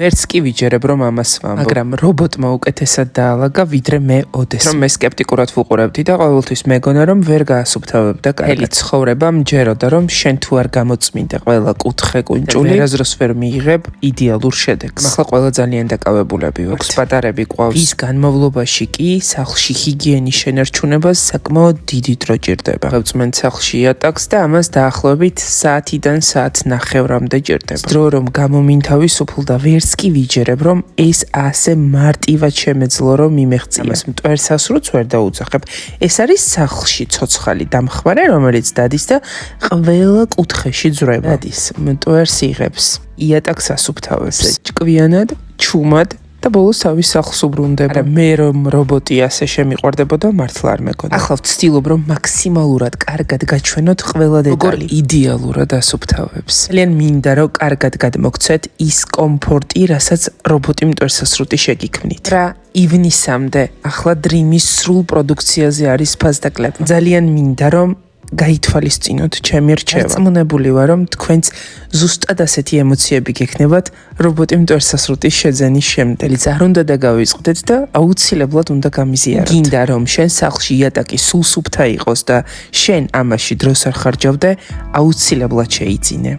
Ერთს კი ვიჯერებ, რომ ამას ვამბობ, მაგრამ რობოტმა უკეთესად დაალაგა, ვიდრე მე ოდეს. რომ მე სკეპტიკურად ვუყურებდი და ყოველთვის მეგონა, რომ ვერ გაასუფთავებდა კარგად. ცხოვრება მჯეროდა, რომ შენ თუ არ გამოწმინდა ყველა კუთხე კუნჭული, ვერასდროს ვერ მიიღებ იდეალურ შედეგს. ახლა ყველა ძალიან დაკავებულები ვართ. პატარები ყავს. ის განმავლობაში კი სახლში ჰიგიენის შენარჩუნებას საკმაოდ დიდი დრო ჭირდება. ვწმენთ სახლში იატაკს და ამას დაახლოებით საათიდან საათნახევრამდე ჭირდება. დრო რომ გამომინთავისუფლ და ვერც კი ვიჯერებ, რომ ეს ასე მარტივად შემეძლო, რომ მიმეღწია. ამას მტვერსასრუც ვერ დაუძახებ. ეს არის სახლში ცოცხალი დამხმარე, რომელიც დადის და ყველა კუთხეში ძვრება. დადის, მტვერს იღებს, იატაკს ასუფთავებს, ჭკვიანად, ჩუმად და ბოლოს თავის სახლს უბრუნდება. მე რომ რობოტი ასე შემიყვარდებოდა, მართლა არ მეგონა. ახლა ვცდილობ, რომ მაქსიმალურად კარგად გაჩვენოთ ყველა დეტალი. იდეალურად ასუფთავებს. ძალიან მინდა, რომ კარგად გადმოგცეთ ის კომფორტი, რასაც რობოტი მტვერსასრუტი შეგიქმნით. რა ივნისამდე ახლა დრიმის სრულ პროდუქციაზე არის ფასდაკლება. ძალიან მინდა, რომ გაითვალისწინოთ ჩემი რჩევა. წმუნებული ვარ, რომ თქვენც ზუსტად ასეთი ემოციები გექნებათ რობოტი მტვერსასრუტის შეძენის შემდეგ. არ უნდა დაგავიწყდეთ და აუცილებლად უნდა გამიზიაროთ. გინდა რომ შენ სახლში იატაკი სულ სუფთა იყოს და შენ ამაში დროს არ ხარჯავდე, აუცილებლად შეიძინე.